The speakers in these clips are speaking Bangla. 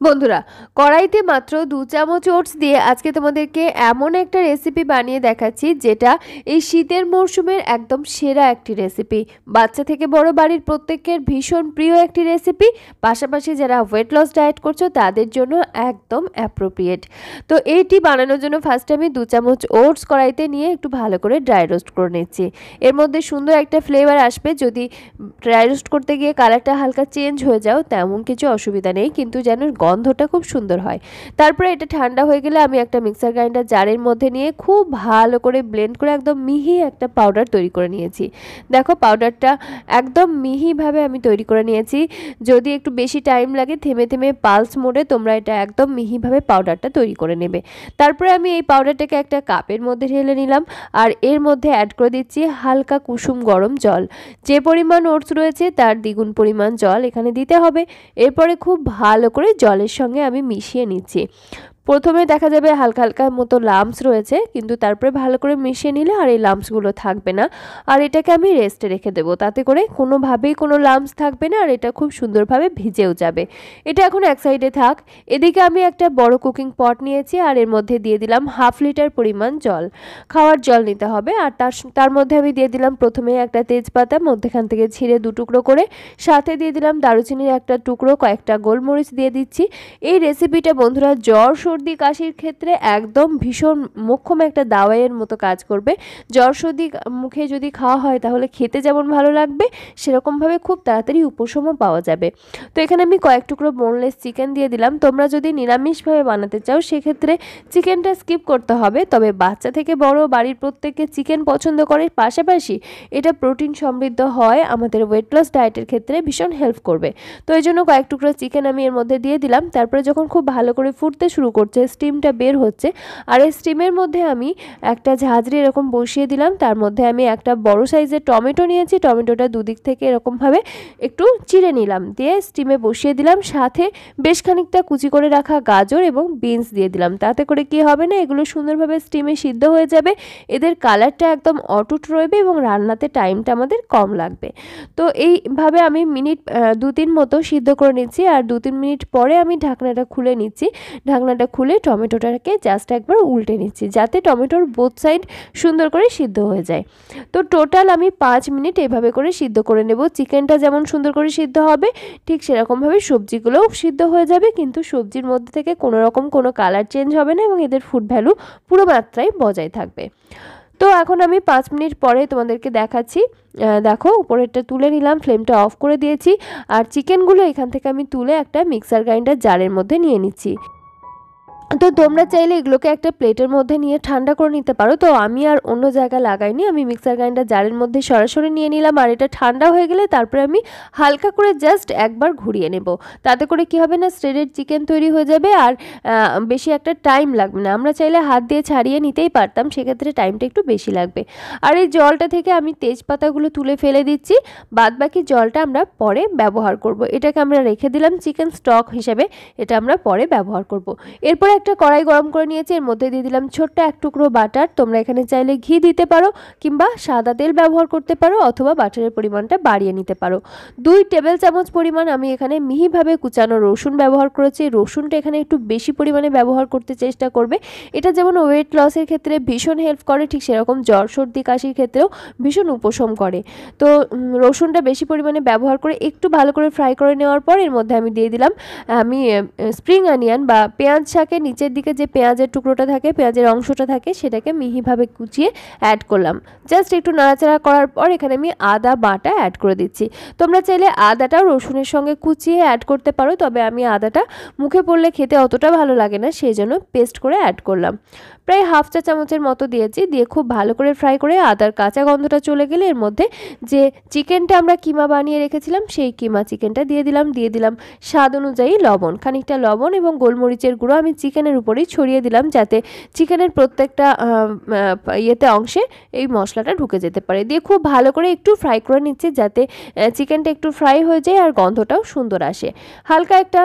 বন্ধুরা, কড়াইতে মাত্র 2 চামচ ওটস দিয়ে আজকে তোমাদেরকে এমন একটা রেসিপি বানিয়ে দেখাচ্ছি যেটা এই শীতের মরশুমের একদম সেরা একটি রেসিপি। বাচ্চা থেকে বড় বাড়ির প্রত্যেকের ভীষণ প্রিয় একটি রেসিপি, পাশাপাশি যারা ওয়েট লস ডায়েট করছো তাদের জন্য একদম অ্যাপ্রোপ্রিয়েট। তো এইটি বানানোর জন্য ফার্স্টে আমি 2 চামচ ওটস কড়াইতে নিয়ে একটু ভালো করে ড্রাই রোস্ট করে নিচ্ছি। এর মধ্যে সুন্দর একটা ফ্লেভার আসবে। যদি ড্রাই রোস্ট করতে গিয়ে কালারটা হালকা চেঞ্জ হয়ে যাও তেমন কিছু অসুবিধা নেই, কিন্তু যেন গন্ধটা খুব সুন্দর হয়। তারপরে এটা ঠান্ডা হয়ে গেলে আমি একটা মিক্সার গ্রাইন্ডার জারের মধ্যে নিয়ে খুব ভালো করে ব্লেন্ড করে একদম মিহি একটা পাউডার তৈরি করে নিয়েছি। দেখো পাউডারটা একদম মিহিভাবে আমি তৈরি করে নিয়েছি। যদি একটু বেশি টাইম লাগে থেমে থেমে পালস মোডে তোমরা এটা একদম মিহিভাবে পাউডারটা তৈরি করে নেবে। তারপরে আমি এই পাউডারটাকে একটা কাপের মধ্যে ঢেলে নিলাম আর এর মধ্যে অ্যাড করে দিচ্ছি হালকা কুসুম গরম জল। যে পরিমাণ ওটস রয়েছে তার দ্বিগুণ পরিমাণ জল এখানে দিতে হবে। এরপরে খুব ভালো করে জলের সঙ্গে আমি মিশিয়ে নিচ্ছি। প্রথমে দেখা যাবে হালকা হালকা মতো লাম্পস রয়েছে, কিন্তু তারপরে ভালো করে মিশিয়ে নিলে আর এই লাম্পসগুলো থাকবে না। আর এটাকে আমি রেস্টে রেখে দেবো, তাতে করে কোনোভাবেই কোনো লাম্পস থাকবে না আর এটা খুব সুন্দরভাবে ভিজেও যাবে। এটা এখন এক সাইডে থাক। এদিকে আমি একটা বড় কুকিং পট নিয়েছি আর এর মধ্যে দিয়ে দিলাম 1/2 লিটার পরিমাণ জল, খাওয়ার জল নিতে হবে। আর তার মধ্যে আমি দিয়ে দিলাম প্রথমে একটা তেজপাতা মধ্যখান থেকে ছিঁড়ে 2 টুকরো করে, সাথে দিয়ে দিলাম দারুচিনির একটা টুকরো, কয়েকটা গোলমরিচ দিয়ে দিচ্ছি। এই রেসিপিটা বন্ধুরা জ্বর সর্দি কাশির ক্ষেত্রে একদম ভীষণ মোক্ষম একটা দাওয়াইয়ের মতো কাজ করবে। জ্বর সর্দি মুখে যদি খাওয়া হয় তাহলে খেতে যেমন ভালো লাগবে সেরকমভাবে খুব তাড়াতাড়ি উপশমও পাওয়া যাবে। তো এখানে আমি কয়েক টুকরো বোনলেস চিকেন দিয়ে দিলাম। তোমরা যদি নিরামিষভাবে বানাতে চাও সেক্ষেত্রে চিকেনটা স্কিপ করতে হবে, তবে বাচ্চা থেকে বড় বাড়ির প্রত্যেকে চিকেন পছন্দ করে, পাশাপাশি এটা প্রোটিন সমৃদ্ধ হয়, আমাদের ওয়েট লস ডায়েটের ক্ষেত্রে ভীষণ হেল্প করবে। তো এই জন্য কয়েক টুকরো চিকেন আমি এর মধ্যে দিয়ে দিলাম। তারপরে যখন খুব ভালো করে ফুটতে শুরু করছে, স্টিমটা বের হচ্ছে, আর এই স্টিমের মধ্যে আমি একটা ঝাঁঝরি এরকম বসিয়ে দিলাম। তার মধ্যে আমি একটা বড় সাইজের টমেটো নিয়েছি, টমেটোটা দুদিক থেকে এরকমভাবে একটু চিড়ে নিলাম, দিয়ে স্টিমে বসিয়ে দিলাম। সাথে বেশ খানিকটা কুচি করে রাখা গাজর এবং বিনস দিয়ে দিলাম। তাতে করে কি হবে না, এগুলো সুন্দরভাবে স্টিমে সিদ্ধ হয়ে যাবে, এদের কালারটা একদম অটুট রইবে এবং রান্নাতে টাইমটা আমাদের কম লাগবে। তো এইভাবে আমি মিনিট 2-3 মতো সিদ্ধ করে নিচ্ছি। আর 2-3 মিনিট পরে আমি ঢাকনাটা খুলে নিচ্ছি। ঢাকনাটা খুলে টমেটোটাকে জাস্ট একবার উল্টে নিচ্ছি, যাতে টমেটোর বোথ সাইড সুন্দর করে সিদ্ধ হয়ে যায়। তো টোটাল আমি 5 মিনিট এভাবে করে সিদ্ধ করে নেব। চিকেনটা যেমন সুন্দর করে সিদ্ধ হবে ঠিক সেরকমভাবে সবজিগুলোও সিদ্ধ হয়ে যাবে, কিন্তু সবজির মধ্যে থেকে কোনো কালার চেঞ্জ হবে না এবং এদের ফুড ভ্যালু পুরো মাত্রায় বজায় থাকবে। তো এখন আমি 5 মিনিট পরে তোমাদেরকে দেখাচ্ছি। দেখো উপরেরটা তুলে নিলাম, ফ্লেমটা অফ করে দিয়েছি, আর চিকেনগুলো এখান থেকে আমি তুলে একটা মিক্সার গ্রাইন্ডার জারের মধ্যে নিয়ে নিচ্ছি। তো তোমরা চাইলে এগুলোকে একটা প্লেটের মধ্যে নিয়ে ঠান্ডা করে নিতে পারো। তো আমি আর অন্য জায়গায় লাগাইনি, আমি মিক্সার গ্রাইন্ডার জারের মধ্যে সরাসরি নিয়ে নিলাম। আর এটা ঠান্ডা হয়ে গেলে তারপরে আমি হালকা করে জাস্ট একবার ঘুরিয়ে নেব। তাতে করে কি হবে না, শ্রেডেড চিকেন তৈরি হয়ে যাবে আর বেশি একটা টাইম লাগবে না। আমরা চাইলে হাত দিয়ে ছাড়িয়ে নিতেই পারতাম, সেক্ষেত্রে টাইমটা একটু বেশি লাগবে। আর এই জলটা থেকে আমি তেজপাতাগুলো তুলে ফেলে দিচ্ছি, বাদ বাকি জলটা আমরা পরে ব্যবহার করব। এটাকে আমরা রেখে দিলাম চিকেন স্টক হিসেবে, এটা আমরা পরে ব্যবহার করব। এরপরে একটা কড়াই গরম করে নিয়েছি, এর মধ্যে দিয়ে দিলাম ছোট্ট 1 টুকরো বাটার। তোমরা এখানে চাইলে ঘি দিতে পারো কিংবা সাদা তেল ব্যবহার করতে পারো, অথবা বাটারের পরিমাণটা বাড়িয়ে নিতে পারো। 2 টেবিল চামচ পরিমাণ আমি এখানে মিহিভাবে কুচানো রসুন ব্যবহার করেছি। রসুনটা এখানে একটু বেশি পরিমাণে ব্যবহার করতে চেষ্টা করবে। এটা যেমন ওয়েট লসের ক্ষেত্রে ভীষণ হেল্প করে, ঠিক সেরকম জ্বর সর্দি কাশির ক্ষেত্রেও ভীষণ উপশম করে। তো রসুনটা বেশি পরিমাণে ব্যবহার করে একটু ভালো করে ফ্রাই করে নেওয়ার পর এর মধ্যে আমি দিয়ে দিলাম স্প্রিং অনিয়ন বা পেঁয়াজ শাকের নিচের দিকে যে পেঁয়াজের টুকরোটা থাকে, পেঁয়াজের অংশটা থাকে, সেটাকে মিহিভাবে কুচিয়ে অ্যাড করলাম। জাস্ট একটু নাড়াচাড়া করার পর এখানে আমি আদা বাটা অ্যাড করে দিচ্ছি। তোমরা চাইলে আদাটাও রসুনের সঙ্গে কুচিয়ে অ্যাড করতে পারো, তবে আমি আদাটা মুখে পড়লে খেতে অতটা ভালো লাগে না, সেই জন্য পেস্ট করে অ্যাড করলাম। প্রায় 1/2 চা চামচের মতো দিয়েছি, দিয়ে খুব ভালো করে ফ্রাই করে আদার কাঁচা গন্ধটা চলে গেলে এর মধ্যে যে চিকেনটা আমরা কিমা বানিয়ে রেখেছিলাম সেই কিমা চিকেনটা দিয়ে দিলাম স্বাদ অনুযায়ী লবণ, খানিকটা লবণ এবং গোলমরিচের গুঁড়ো। আমি চিকেন চিকেনের উপরেই ছড়িয়ে দিলাম, যাতে চিকেনের প্রত্যেকটা ইয়েতে অংশে এই মশলাটা ঢুকে যেতে পারে। দিয়ে খুব ভালো করে একটু ফ্রাই করে নিচ্ছি, যাতে চিকেনটা একটু ফ্রাই হয়ে যায় আর গন্ধটাও সুন্দর আসে। হালকা একটা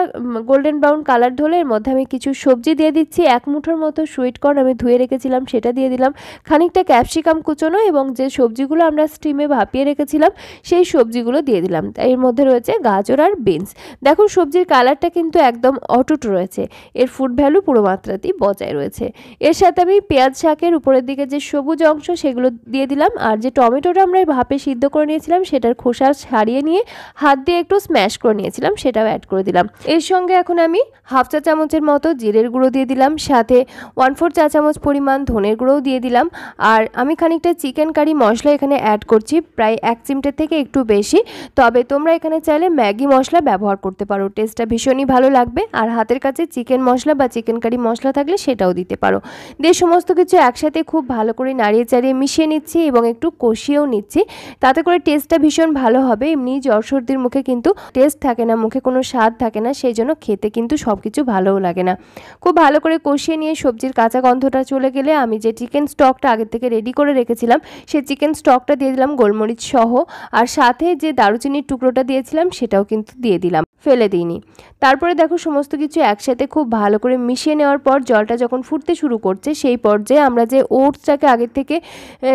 গোল্ডেন ব্রাউন কালার ধরলে এর মধ্যে আমি কিছু সবজি দিয়ে দিচ্ছি। 1 মুঠোর মতো সুইট কর্ন আমি ধুয়ে রেখেছিলাম, সেটা দিয়ে দিলাম। খানিকটা ক্যাপসিকাম কুচোনো এবং যে সবজিগুলো আমরা স্টিমে ভাপিয়ে রেখেছিলাম সেই সবজিগুলো দিয়ে দিলাম। এর মধ্যে রয়েছে গাজর আর বিনস। দেখো সবজির কালারটা কিন্তু একদম অটুট রয়েছে, এর ফুড ভ্যালু পুরো মাত্রাতেই বজায় রয়েছে। এর সাথে আমি পেঁয়াজ শাকের উপরের দিকে যে সবুজ অংশ সেগুলো দিয়ে দিলাম, আর যে টমেটোটা আমরা ভাপে সিদ্ধ করে নিয়েছিলাম সেটার খোসা ছাড়িয়ে নিয়ে হাত দিয়ে একটু স্ম্যাশ করে নিয়েছিলাম, সেটাও অ্যাড করে দিলাম। এর সঙ্গে এখন আমি 1/2 চা চামচের মতো জিরের গুঁড়ো দিয়ে দিলাম, সাথে 1/4 চা চামচ পরিমাণ ধনের গুঁড়োও দিয়ে দিলাম। আর আমি খানিকটা চিকেন কারি মশলা এখানে অ্যাড করছি, প্রায় 1 চিমটের থেকে একটু বেশি। তবে তোমরা এখানে চাইলে ম্যাগি মশলা ব্যবহার করতে পারো, টেস্টটা ভীষণই ভালো লাগবে। আর হাতের কাছে চিকেন মশলা বা চিকেন কারি মশলা থাকলে সেটাও দিতে পারো। দিয়ে সমস্ত কিছু একসাথে খুব ভালো করে নাড়িয়ে চাড়িয়ে মিশিয়ে নিচ্ছি এবং একটু কষিয়েও নিচ্ছি, তাতে করে টেস্টটা ভীষণ ভালো হবে। এমনি জ্বর সর্দির মুখে কিন্তু টেস্ট থাকে না, মুখে কোনো স্বাদ থাকে না, সেই জন্য খেতে কিন্তু সব কিছু ভালোও লাগে না। খুব ভালো করে কষিয়ে নিয়ে সবজির কাঁচা গন্ধটা চলে গেলে আমি যে চিকেন স্টকটা আগে থেকে রেডি করে রেখেছিলাম সেই চিকেন স্টকটা দিয়ে দিলাম গোলমরিচ সহ, আর সাথে যে দারুচিনির টুকরোটা দিয়েছিলাম সেটাও কিন্তু দিয়ে দিলাম, ফেলে দিইনি। তারপরে দেখো সমস্ত কিছু একসাথে খুব ভালো করে মিশিয়ে নেওয়ার পর জলটা যখন ফুটতে শুরু করছে সেই পর্যায়ে আমরা যে ওটসটাকে আগের থেকে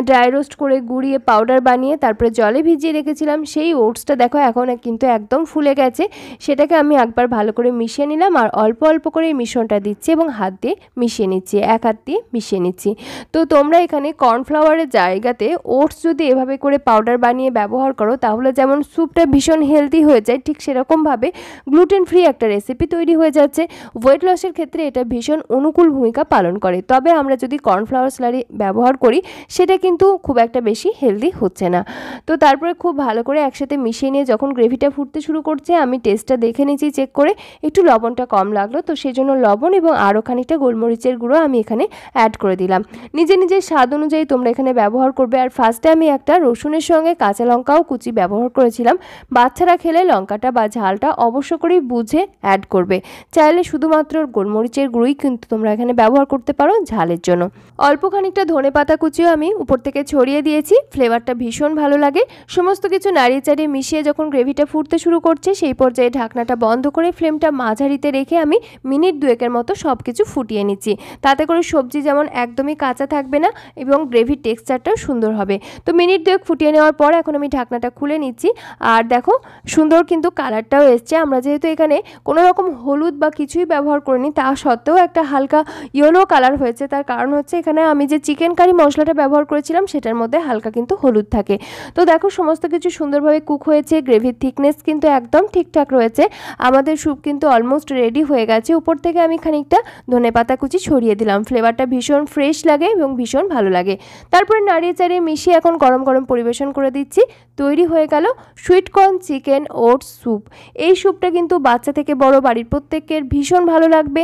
ড্রাই রোস্ট করে গুঁড়িয়ে পাউডার বানিয়ে তারপরে জলে ভিজিয়ে রেখেছিলাম সেই ওটসটা দেখো এখন কিন্তু একদম ফুলে গেছে। সেটাকে আমি একবার ভালো করে মিশিয়ে নিলাম আর অল্প অল্প করে এই মিশ্রণটা দিচ্ছি এবং হাত দিয়ে মিশিয়ে নিচ্ছি, এক হাত দিয়ে মিশিয়ে নিচ্ছি। তো তোমরা এখানে কর্নফ্লাওয়ারের জায়গাতে ওটস যদি এভাবে করে পাউডার বানিয়ে ব্যবহার করো তাহলে যেমন স্যুপটা ভীষণ হেলদি হয়ে যায়, ঠিক সেরকমভাবে গ্লুটেন ফ্রি একটা রেসিপি তৈরি হয়ে যাচ্ছে। ওয়েট লসের ক্ষেত্রে এটা ভীষণ অনুকূল ভূমিকা পালন করে। তবে আমরা যদি কর্নফ্লাওয়ার স্লারি ব্যবহার করি সেটা কিন্তু খুব একটা বেশি হেলদি হচ্ছে না। তো তারপরে খুব ভালো করে একসাথে মিশিয়ে নিয়ে যখন গ্রেভিটা ফুটতে শুরু করছে আমি টেস্টটা দেখে নিয়েছি চেক করে, একটু লবণটা কম লাগলো, তো সেই জন্য লবণ এবং আরও খানিকটা গোলমরিচের গুঁড়ো আমি এখানে অ্যাড করে দিলাম। নিজে নিজের স্বাদ অনুযায়ী তোমরা এখানে ব্যবহার করবে। আর ফার্স্টে আমি একটা রসুনের সঙ্গে কাঁচা লঙ্কাও কুচি ব্যবহার করেছিলাম। বাচ্চারা খেলে লঙ্কাটা বা ঝালটা অবশ্য করেই বুঝে অ্যাড করবে, চাইলে শুধুমাত্র গোলমরিচের গুঁড়োই কিন্তু তোমরা এখানে ব্যবহার করতে পারো ঝালের জন্য। অল্প খানিকটা ধনে পাতা কুচিও আমি উপর থেকে ছড়িয়ে দিয়েছি, ফ্লেভারটা ভীষণ ভালো লাগে। সমস্ত কিছু নাড়িয়ে চাড়িয়ে মিশিয়ে যখন গ্রেভিটা ফুটতে শুরু করছে সেই পর্যায়ে ঢাকনাটা বন্ধ করে ফ্লেমটা মাঝারিতে রেখে আমি মিনিট 2 মতো সব কিছু ফুটিয়ে নিচ্ছি, তাতে করে সবজি যেমন একদমই কাঁচা থাকবে না এবং গ্রেভির টেক্সচারটাও সুন্দর হবে। তো মিনিট 2 ফুটিয়ে নেওয়ার পর এখন আমি ঢাকনাটা খুলে নিচ্ছি। আর দেখো সুন্দর কিন্তু কালারটাও এসছে। আমরা যেহেতু এখানে কোনো রকম হলুদ বা কিছুই ব্যবহার করিনি তা সত্ত্বেও একটা হালকা ইয়েলো কালার হয়েছে, তার কারণ হচ্ছে এখানে আমি যে চিকেন কারি মশলাটা ব্যবহার করেছিলাম সেটার মধ্যে হালকা কিন্তু হলুদ থাকে। তো দেখো সমস্ত কিছু সুন্দরভাবে কুক হয়েছে, গ্রেভির থিকনেস কিন্তু একদম ঠিকঠাক রয়েছে। আমাদের স্যুপ কিন্তু অলমোস্ট রেডি হয়ে গেছে। উপর থেকে আমি খানিকটা ধনেপাতা কুচি ছড়িয়ে দিলাম, ফ্লেভারটা ভীষণ ফ্রেশ লাগে এবং ভীষণ ভালো লাগে। তারপরে নাড়িয়ে চাড়িয়ে মিশিয়ে এখন গরম গরম পরিবেশন করে দিচ্ছি। তৈরি হয়ে গেল sweet corn chicken oats soup. এই স্যুপটা কিন্তু বাচ্চা থেকে বড় বাড়ির প্রত্যেকের ভীষণ ভালো লাগবে,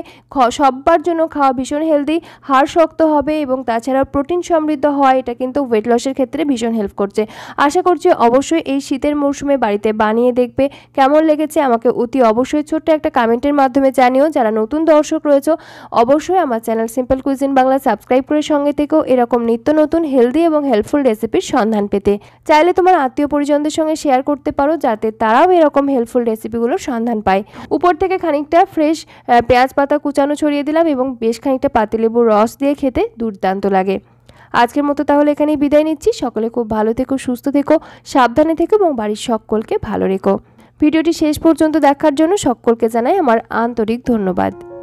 সবার জন্য খাওয়া ভীষণ হেলদি, হাড় শক্ত হবে এবং তাছাড়া প্রোটিন সমৃদ্ধ হয়। এটা কিন্তু ওয়েট লসের ক্ষেত্রে ভীষণ হেল্প করছে। আশা করছি অবশ্যই এই শীতের মরশুমে বাড়িতে বানিয়ে দেখবে। কেমন লেগেছে আমাকে অতি অবশ্যই ছোট্ট একটা কমেন্টের মাধ্যমে জানিও। যারা নতুন দর্শক রয়েছে অবশ্যই আমার channel simple cuisine Bangla subscribe করে সঙ্গে থেকেও এরকম নিত্য নতুন হেলদি এবং হেল্পফুল রেসিপির সন্ধান পেতে। চাইলে তোমার আত্মীয় পরিজনদের সঙ্গে শেয়ার করতে পারো যাতে তারাও এরকম হেল্পফুল রেসিপিগুলোর সন্ধান পায়। উপর থেকে খানিকটা ফ্রেশ পেঁয়াজ পাতা কুচানো ছড়িয়ে দিলাম এবং বেশ খানিকটা পাতিলেবুর রস দিয়ে খেতে দুর্দান্ত লাগে। আজকের মতো তাহলে এখানেই বিদায় নিচ্ছি। সকলে খুব ভালো থেকো, সুস্থ থেকো, সাবধানে থেকো এবং বাড়ির সকলকে ভালো রেখো। ভিডিওটি শেষ পর্যন্ত দেখার জন্য সকলকে জানাই আমার আন্তরিক ধন্যবাদ।